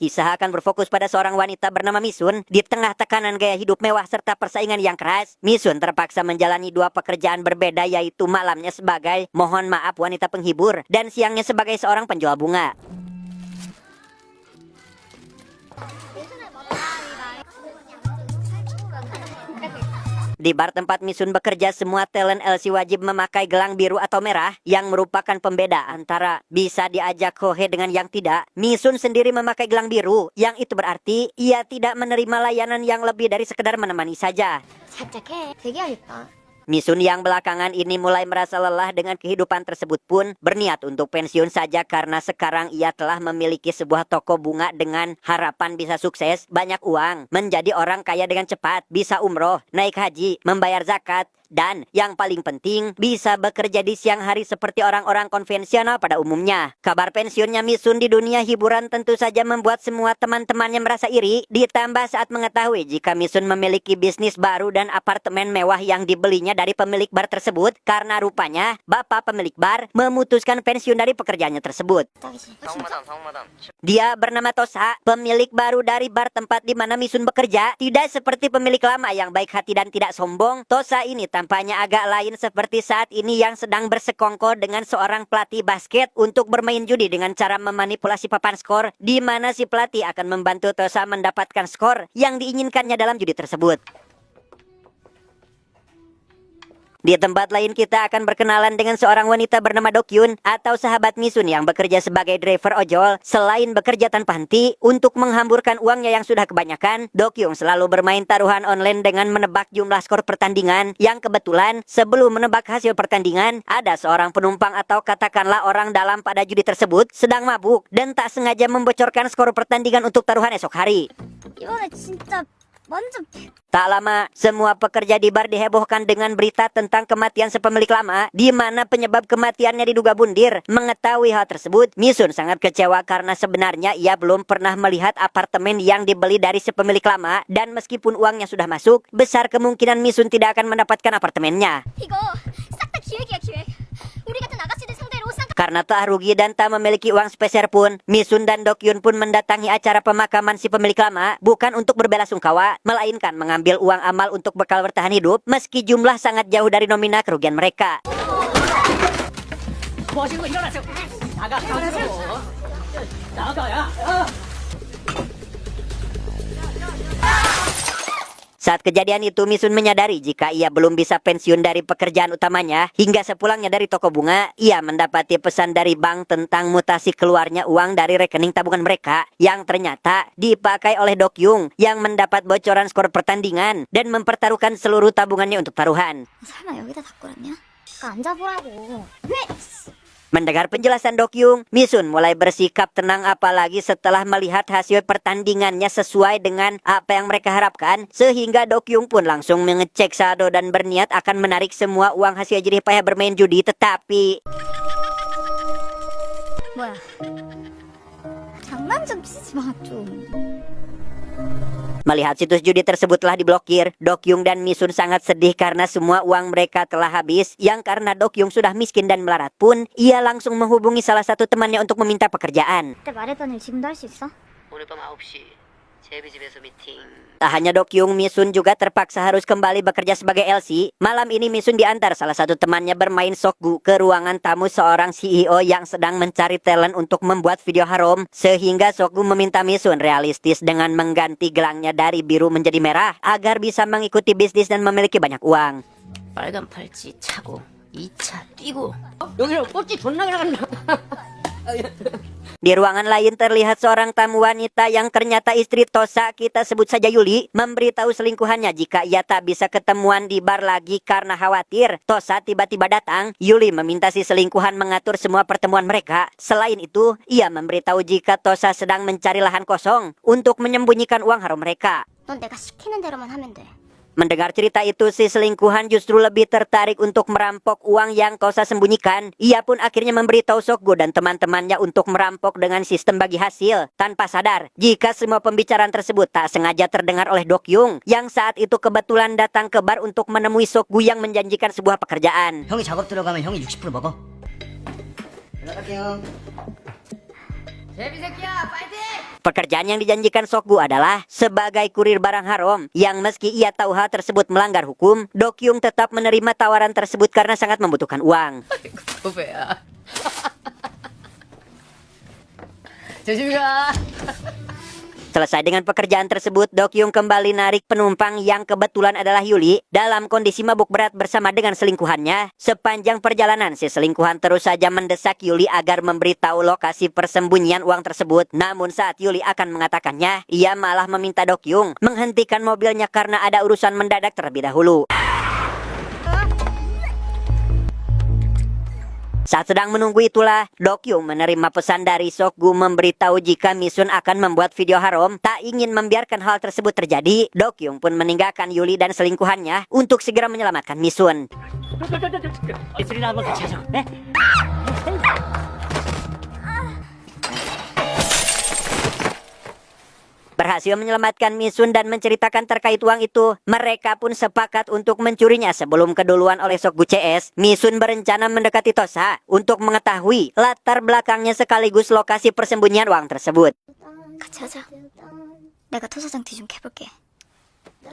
Kisah akan berfokus pada seorang wanita bernama Misun. Di tengah tekanan gaya hidup mewah serta persaingan yang keras, Misun terpaksa menjalani dua pekerjaan berbeda, yaitu malamnya sebagai mohon maaf wanita penghibur dan siangnya sebagai seorang penjual bunga. Di bar tempat Misun bekerja, semua talent LC wajib memakai gelang biru atau merah yang merupakan pembeda antara bisa diajak hohe dengan yang tidak. Misun sendiri memakai gelang biru, yang itu berarti ia tidak menerima layanan yang lebih dari sekedar menemani saja. 살짝 해. 대기하겠다. Misun yang belakangan ini mulai merasa lelah dengan kehidupan tersebut pun berniat untuk pensiun saja karena sekarang ia telah memiliki sebuah toko bunga dengan harapan bisa sukses, banyak uang, menjadi orang kaya dengan cepat, bisa umroh, naik haji, membayar zakat, dan yang paling penting bisa bekerja di siang hari seperti orang-orang konvensional pada umumnya. Kabar pensiunnya Misun di dunia hiburan tentu saja membuat semua teman-temannya merasa iri, ditambah saat mengetahui jika Misun memiliki bisnis baru dan apartemen mewah yang dibelinya dari pemilik bar tersebut karena rupanya bapak pemilik bar memutuskan pensiun dari pekerjaannya tersebut. Dia bernama Tosa, pemilik baru dari bar tempat di mana Misun bekerja. Tidak seperti pemilik lama yang baik hati dan tidak sombong, Tosa ini tampaknya agak lain seperti saat ini yang sedang bersekongkol dengan seorang pelatih basket untuk bermain judi dengan cara memanipulasi papan skor, di mana si pelatih akan membantu Tosa mendapatkan skor yang diinginkannya dalam judi tersebut. Di tempat lain kita akan berkenalan dengan seorang wanita bernama Dokyun atau sahabat Misun yang bekerja sebagai driver ojol. Selain bekerja tanpa henti untuk menghamburkan uangnya yang sudah kebanyakan, Dokyun selalu bermain taruhan online dengan menebak jumlah skor pertandingan yang kebetulan sebelum menebak hasil pertandingan ada seorang penumpang atau katakanlah orang dalam pada judi tersebut sedang mabuk dan tak sengaja membocorkan skor pertandingan untuk taruhan esok hari. 이번에 진짜 완전 Tak lama, semua pekerja di bar dihebohkan dengan berita tentang kematian sepemilik lama, di mana penyebab kematiannya diduga bundir. Mengetahui hal tersebut, Misun sangat kecewa karena sebenarnya ia belum pernah melihat apartemen yang dibeli dari sepemilik lama, dan meskipun uangnya sudah masuk, besar kemungkinan Misun tidak akan mendapatkan apartemennya. 이거 싹 다 기획이야 기획. 우리 같은 아가씨들 상대로 싹 Karena tak rugi dan tak memiliki uang sepeser pun, Misun dan Dokyun pun mendatangi acara pemakaman si pemilik lama bukan untuk berbelasungkawa, melainkan mengambil uang amal untuk bekal bertahan hidup, meski jumlah sangat jauh dari nominal kerugian mereka. Saat kejadian itu, Misun menyadari jika ia belum bisa pensiun dari pekerjaan utamanya. Hingga sepulangnya dari toko bunga, ia mendapati pesan dari bank tentang mutasi keluarnya uang dari rekening tabungan mereka yang ternyata dipakai oleh Dokyung yang mendapat bocoran skor pertandingan dan mempertaruhkan seluruh tabungannya untuk taruhan. 설마 여기다 다 꽂았냐? 앉아보라고. 왜? Mendengar penjelasan Dokyung, Misun mulai bersikap tenang apalagi setelah melihat hasil pertandingannya sesuai dengan apa yang mereka harapkan, sehingga Dokyung pun langsung mengecek saldo dan berniat akan menarik semua uang hasil jerih payah bermain judi, tetapi 뭐야? 장난 좀 치지 마 좀. melihat situs judi tersebut telah diblokir, Dokyung dan Misun sangat sedih karena semua uang mereka telah habis. Yang karena Dokyung sudah miskin dan melarat pun, ia langsung menghubungi salah satu temannya untuk meminta pekerjaan. 그때 말했던 일 지금도 할 수 있어? 오늘 밤 9시 제비집에서 미팅. Tak hanya Dokyung, Misun juga terpaksa harus kembali bekerja sebagai LC. Malam ini Misun diantar salah satu temannya bermain sokgu ke ruangan tamu seorang CEO yang sedang mencari talent untuk membuat video haram. Sehingga Sokgu meminta Misun realistis dengan mengganti gelangnya dari biru menjadi merah agar bisa mengikuti bisnis dan memiliki banyak uang. 빨간 팔찌 차고 2차 뛰고 여기로 꼴찌 존나 나간다. Di ruangan lain terlihat seorang tamu wanita yang ternyata istri Tosa, kita sebut saja Yuli, memberitahu selingkuhannya jika ia tak bisa ketemuan di bar lagi karena khawatir Tosa tiba-tiba datang. Yuli meminta si selingkuhan mengatur semua pertemuan mereka. Selain itu, ia memberitahu jika Tosa sedang mencari lahan kosong untuk menyembunyikan uang haram mereka. 넌 내가 시키는 대로만 하면 돼. Mendengar cerita itu, si selingkuhan justru lebih tertarik untuk merampok uang yang Tosa sembunyikan. Ia pun akhirnya memberitahu Sokgu dan teman-temannya untuk merampok dengan sistem bagi hasil, tanpa sadar jika semua pembicaraan tersebut tak sengaja terdengar oleh Dokyung yang saat itu kebetulan datang ke bar untuk menemui Sokgu yang menjanjikan sebuah pekerjaan. 형이 작업 들어가면 형이 60% 먹어. 연락할게요. Pekerjaan yang dijanjikan Sokgu adalah sebagai kurir barang haram yang meski ia tahu hal tersebut melanggar hukum, Dokyung tetap menerima tawaran tersebut karena sangat membutuhkan uang. 후배야. 조심히 가. Selesai dengan pekerjaan tersebut, Dokyung kembali narik penumpang yang kebetulan adalah Yuli dalam kondisi mabuk berat bersama dengan selingkuhannya. Sepanjang perjalanan, si selingkuhan terus saja mendesak Yuli agar memberitahu lokasi persembunyian uang tersebut. Namun saat Yuli akan mengatakannya, ia malah meminta Dokyung menghentikan mobilnya karena ada urusan mendadak terlebih dahulu. Saat sedang menunggu itulah, Dokyung menerima pesan dari Sokgu memberitahu jika Misun akan membuat video haram. Tak ingin membiarkan hal tersebut terjadi, Dokyung pun meninggalkan Yuli dan selingkuhannya untuk segera menyelamatkan Misun. Berhasil menyelamatkan Misun dan menceritakan terkait uang itu, mereka pun sepakat untuk mencurinya sebelum keduluan oleh Sokgu CS. Misun berencana mendekati Tosa untuk mengetahui latar belakangnya sekaligus lokasi persembunyian uang tersebut. 같이 하자. 내가 토사장 뒤 좀 캐볼게.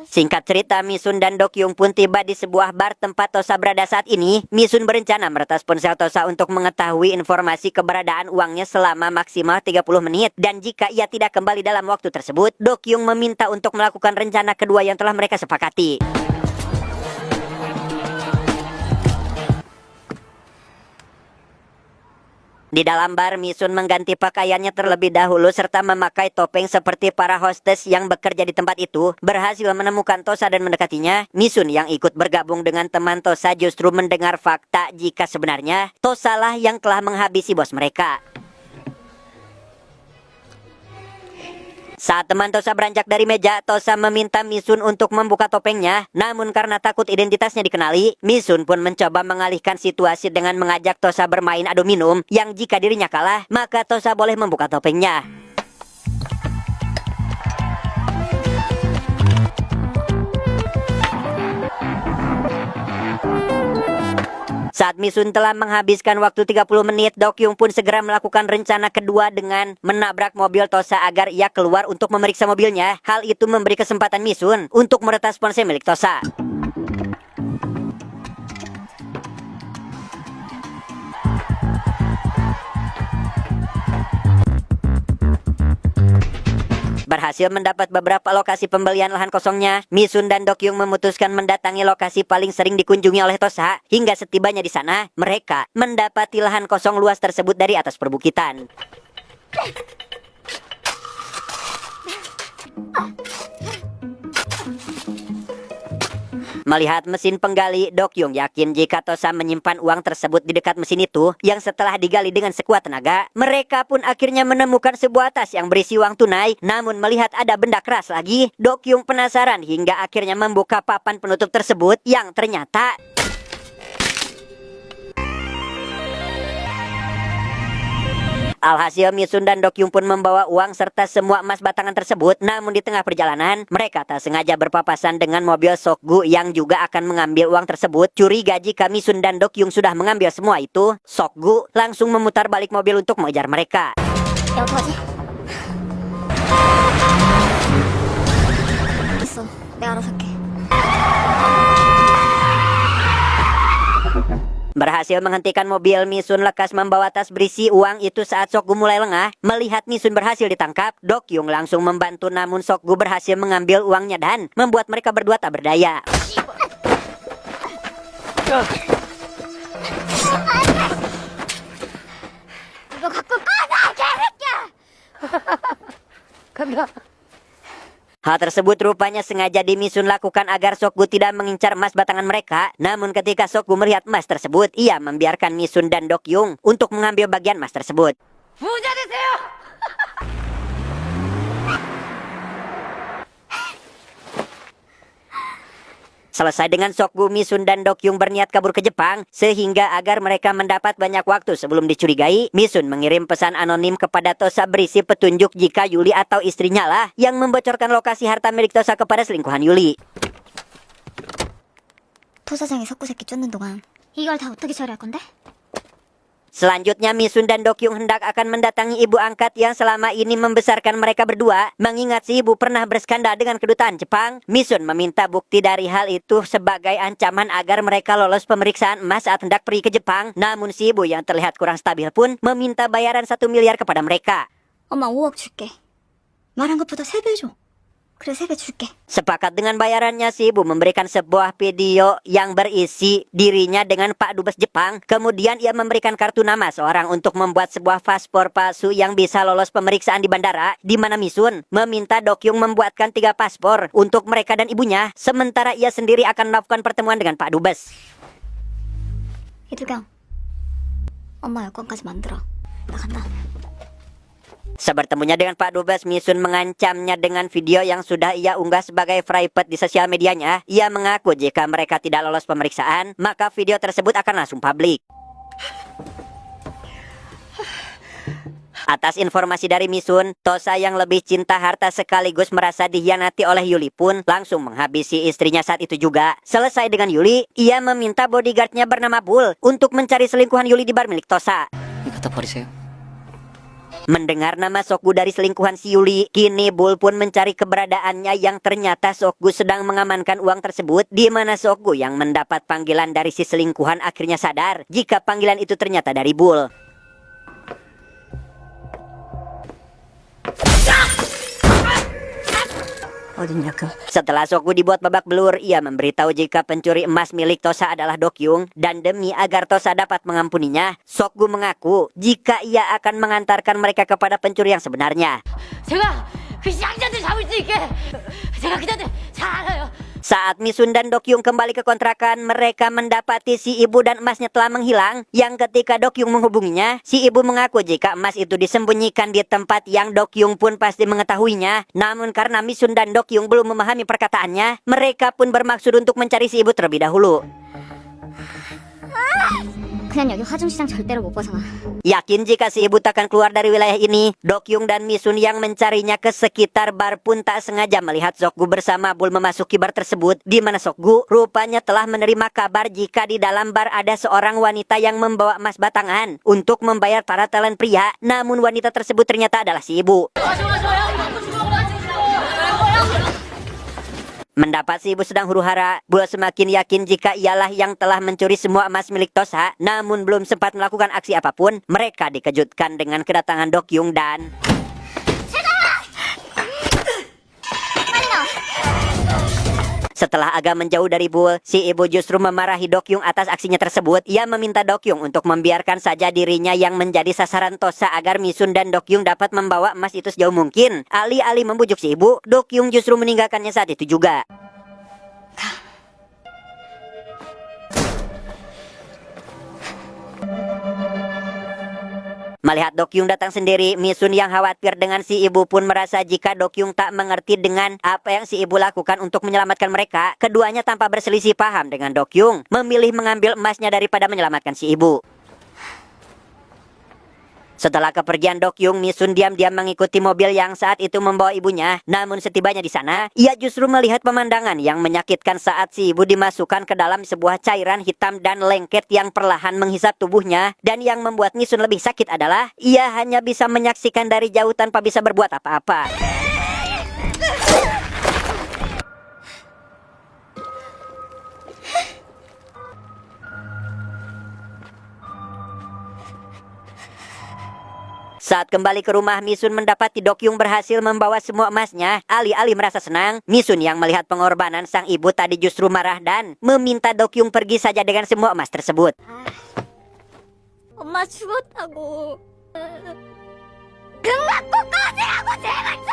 Singkat cerita, Misun dan Dokyung pun tiba di sebuah bar tempat Tosa berada saat ini. Misun berencana meretas ponsel Tosa untuk mengetahui informasi keberadaan uangnya selama maksimal 30 menit. Dan jika ia tidak kembali dalam waktu tersebut, Dokyung meminta untuk melakukan rencana kedua yang telah mereka sepakati. Di dalam bar, Misun mengganti pakaiannya terlebih dahulu serta memakai topeng seperti para hostess yang bekerja di tempat itu. Berhasil menemukan Tosa dan mendekatinya. Misun yang ikut bergabung dengan teman Tosa justru mendengar fakta jika sebenarnya Tosa lah yang telah menghabisi bos mereka. Saat teman Tosa beranjak dari meja, Tosa meminta Misun untuk membuka topengnya. Namun karena takut identitasnya dikenali, Misun pun mencoba mengalihkan situasi dengan mengajak Tosa bermain adu minum, yang jika dirinya kalah, maka Tosa boleh membuka topengnya. Saat Misun telah menghabiskan waktu 30 menit, Dokyung pun segera melakukan rencana kedua dengan menabrak mobil Tosa agar ia keluar untuk memeriksa mobilnya. Hal itu memberi kesempatan Misun untuk meretas ponsel milik Tosa. Berhasil mendapat beberapa lokasi pembelian lahan kosongnya, Misun dan Dokyung memutuskan mendatangi lokasi paling sering dikunjungi oleh Tosa. Hingga setibanya di sana, mereka mendapati lahan kosong luas tersebut dari atas perbukitan. Melihat mesin penggali, Dokyung yakin jika Tosa menyimpan uang tersebut di dekat mesin itu, yang setelah digali dengan sekuat tenaga, mereka pun akhirnya menemukan sebuah tas yang berisi uang tunai. Namun melihat ada benda keras lagi, Dokyung penasaran hingga akhirnya membuka papan penutup tersebut yang ternyata alhasil Misun dan Dokyung pun membawa uang serta semua emas batangan tersebut. Namun di tengah perjalanan, mereka tak sengaja berpapasan dengan mobil Sokgu yang juga akan mengambil uang tersebut. Curiga jika Misun dan Dokyung sudah mengambil semua itu, Sokgu langsung memutar balik mobil untuk mengejar mereka. 야, 어떡하지? 됐어. 내가 알아서 할게. Berhasil menghentikan mobil, Misun lekas membawa tas berisi uang itu saat Sokgu mulai lengah. Melihat Misun berhasil ditangkap, Dokyung langsung membantu namun Sokgu berhasil mengambil uangnya dan membuat mereka berdua tak berdaya. 이거 갖고 꺼져, 개새끼야! 간다. Hal tersebut rupanya sengaja Misun lakukan agar Sokgu tidak mengincar emas batangan mereka. Namun ketika Sokgu melihat emas tersebut, ia membiarkan Misun dan Dokyung untuk mengambil bagian emas tersebut. 부자 되세요. Selesai dengan Sokgu, Misun dan Dokyung berniat kabur ke Jepang. Sehingga agar mereka mendapat banyak waktu sebelum dicurigai, Misun mengirim pesan anonim kepada Tosa berisi petunjuk jika Yuli atau istrinya lah yang membocorkan lokasi harta milik Tosa kepada selingkuhan Yuli. 토사장이 석구 새끼 쫓는 동안 이걸 다 어떻게 처리할 건데? Selanjutnya Misun dan Dokyung hendak akan mendatangi ibu angkat yang selama ini membesarkan mereka berdua. Mengingat si ibu pernah berskandal dengan kedutaan Jepang, Misun meminta bukti dari hal itu sebagai ancaman agar mereka lolos pemeriksaan emas saat hendak pergi ke Jepang. Namun si ibu yang terlihat kurang stabil pun meminta bayaran 1 miliar kepada mereka. 엄마 5억 줄게. 말한 것보다 3배 줘. 그래 3배 줄게. Sepakat dengan bayarannya, si ibu memberikan sebuah video yang berisi dirinya dengan Pak Dubes Jepang. Kemudian ia memberikan kartu nama seorang untuk membuat sebuah paspor palsu yang bisa lolos pemeriksaan di bandara, di mana Misun meminta Dokyung membuatkan 3 paspor untuk mereka dan ibunya, sementara ia sendiri akan melakukan pertemuan dengan Pak Dubes. 이두경, 엄마 여권까지 만들어. 나 간다. Sebertemunya dengan Pak Dubes, Misun mengancamnya dengan video yang sudah ia unggah sebagai private di sosial medianya. Ia mengaku jika mereka tidak lolos pemeriksaan, maka video tersebut akan langsung publik. Atas informasi dari Misun, Tosa yang lebih cinta harta sekaligus merasa dikhianati oleh Yuli pun langsung menghabisi istrinya saat itu juga. Selesai dengan Yuli, ia meminta bodyguardnya bernama Bull untuk mencari selingkuhan Yuli di bar milik Tosa. 갖다 버리세요. Mendengar nama Sokgu dari selingkuhan si Yuli, kini Bull pun mencari keberadaannya yang ternyata Sokgu sedang mengamankan uang tersebut, di mana Sokgu yang mendapat panggilan dari si selingkuhan akhirnya sadar jika panggilan itu ternyata dari Bull. Setelah Sokgu dibuat babak belur, ia memberitahu jika pencuri emas milik Tosa adalah Dokyung, dan demi agar Tosa dapat mengampuninya, Sokgu mengaku jika ia akan mengantarkan mereka kepada pencuri yang sebenarnya. 제가 그 시장자들 잡을 수 있게 제가 그자들 잘 알아요. Saat Misun dan Dokyung kembali ke kontrakan, mereka mendapati si ibu dan emasnya telah menghilang. Yang ketika Dokyung menghubunginya, si ibu mengaku jika emas itu disembunyikan di tempat yang Dokyung pun pasti mengetahuinya. Namun karena Misun dan Dokyung belum memahami perkataannya, mereka pun bermaksud untuk mencari si ibu terlebih dahulu. 그냥 여기 화중시장 절대로 못 벗어나. Yakin jika si ibu takkan keluar dari wilayah ini, Dokyung dan Misun yang mencarinya ke sekitar bar pun tak sengaja melihat Sokgu bersama Bull memasuki bar tersebut, di mana Sokgu rupanya telah menerima kabar jika di dalam bar ada seorang wanita yang membawa emas batangan untuk membayar para talent pria. Namun wanita tersebut ternyata adalah si ibu. Mendapat si ibu sedang huru-hara, Bull semakin yakin jika ialah yang telah mencuri semua emas milik Tosa. Namun belum sempat melakukan aksi apapun, mereka dikejutkan dengan kedatangan Dokyung dan... Setelah agak menjauh dari Bull, si ibu justru memarahi Dokyung atas aksinya tersebut. Ia meminta Dokyung untuk membiarkan saja dirinya yang menjadi sasaran Tosa agar Misun dan Dokyung dapat membawa emas itu sejauh mungkin. Alih-alih membujuk si ibu, Dokyung justru meninggalkannya saat itu juga. Melihat Dokyung datang sendiri, Misun yang khawatir dengan si ibu pun merasa jika Dokyung tak mengerti dengan apa yang si ibu lakukan untuk menyelamatkan mereka. Keduanya tanpa berselisih paham dengan Dokyung, memilih mengambil emasnya daripada menyelamatkan si ibu. Setelah kepergian Dokyung, Misun diam-diam mengikuti mobil yang saat itu membawa ibunya. Namun setibanya di sana, ia justru melihat pemandangan yang menyakitkan saat si ibu dimasukkan ke dalam sebuah cairan hitam dan lengket yang perlahan menghisap tubuhnya. Dan yang membuat Misun lebih sakit adalah ia hanya bisa menyaksikan dari jauh tanpa bisa berbuat apa-apa. Saat kembali ke rumah, Misun mendapati Dokyung berhasil membawa semua emasnya. Alih-alih merasa senang, Misun yang melihat pengorbanan sang ibu tadi justru marah dan meminta Dokyung pergi saja dengan semua emas tersebut. 엄마 죽었다고. 금방 꺼지라고 제발 좀.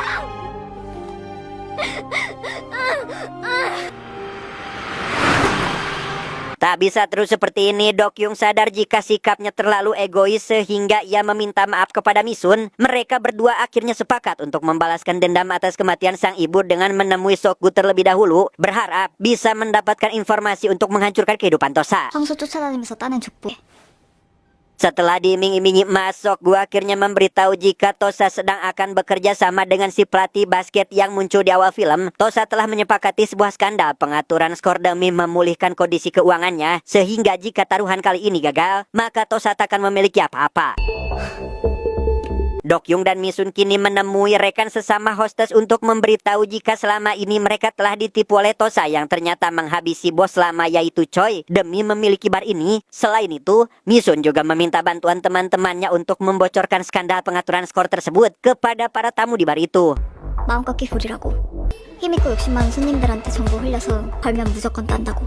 Tak bisa terus seperti ini, Dokyung sadar jika sikapnya terlalu egois sehingga ia meminta maaf kepada Misun. Mereka berdua akhirnya sepakat untuk membalaskan dendam atas kematian sang ibu dengan menemui Sokgu terlebih dahulu, berharap bisa mendapatkan informasi untuk menghancurkan kehidupan Tosa. 황소 쫓아다니면서 따낸 족보. Setelah diiming-imingi masuk, gua akhirnya memberitahu jika Tosa sedang akan bekerja sama dengan si pelatih basket yang muncul di awal film. Tosa telah menyepakati sebuah skandal pengaturan skor demi memulihkan kondisi keuangannya, sehingga jika taruhan kali ini gagal, maka Tosa tak akan memiliki apa-apa. Dokyung dan Misun kini menemui rekan sesama hostess untuk memberitahu jika selama ini mereka telah ditipu oleh Tosa yang ternyata menghabisi bos lama yaitu Choi demi memiliki bar ini. Selain itu, Misun juga meminta bantuan teman-temannya untuk membocorkan skandal pengaturan skor tersebut kepada para tamu di bar itu. 마음껏 끼부리라고. 힘있고 욕심 많은 손님들한테 정보 흘려서 벌면 무조건 딴다고.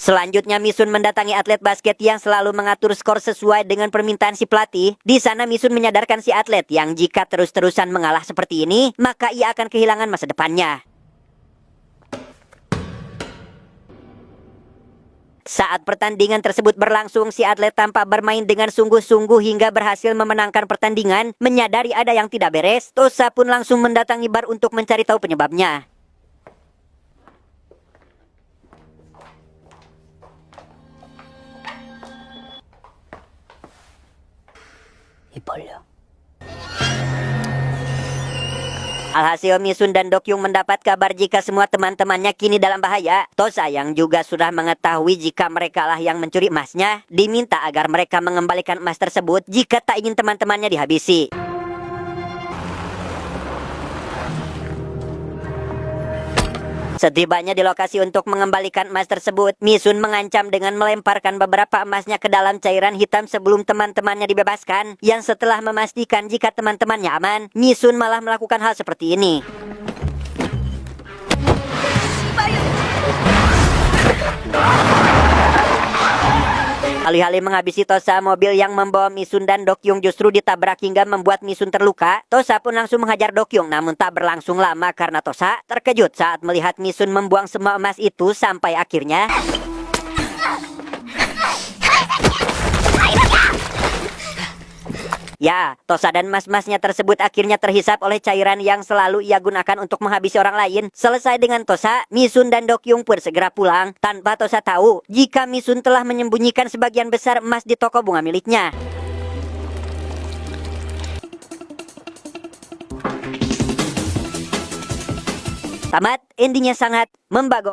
Selanjutnya Misun mendatangi atlet basket yang selalu mengatur skor sesuai dengan permintaan si pelatih. Di sana Misun menyadarkan si atlet yang jika terus-terusan mengalah seperti ini, maka ia akan kehilangan masa depannya. Saat pertandingan tersebut berlangsung, si atlet tampak bermain dengan sungguh-sungguh hingga berhasil memenangkan pertandingan. Menyadari ada yang tidak beres, Tosa pun langsung mendatangi bar untuk mencari tahu penyebabnya. Alhasil Misun dan Dokyung mendapat kabar jika semua teman-temannya kini dalam bahaya. Tosa yang juga sudah mengetahui jika mereka lah yang mencuri emasnya, diminta agar mereka mengembalikan emas tersebut jika tak ingin teman-temannya dihabisi. Setibanya di lokasi untuk mengembalikan emas tersebut, Misun mengancam dengan melemparkan beberapa emasnya ke dalam cairan hitam sebelum teman-temannya dibebaskan. Yang setelah memastikan jika teman-temannya aman, Misun malah melakukan hal seperti ini. Alih-alih menghabisi Tosa, mobil yang membawa Misun dan Dokyung justru ditabrak hingga membuat Misun terluka. Tosa pun langsung menghajar Dokyung, namun tak berlangsung lama karena Tosa terkejut saat melihat Misun membuang semua emas itu sampai akhirnya ya, Tosa dan emas-emasnya tersebut akhirnya terhisap oleh cairan yang selalu ia gunakan untuk menghabisi orang lain. Selesai dengan Tosa, Misun dan Dokyung pun segera pulang tanpa Tosa tahu jika Misun telah menyembunyikan sebagian besar emas di toko bunga miliknya. Tamat, endingnya sangat membagong.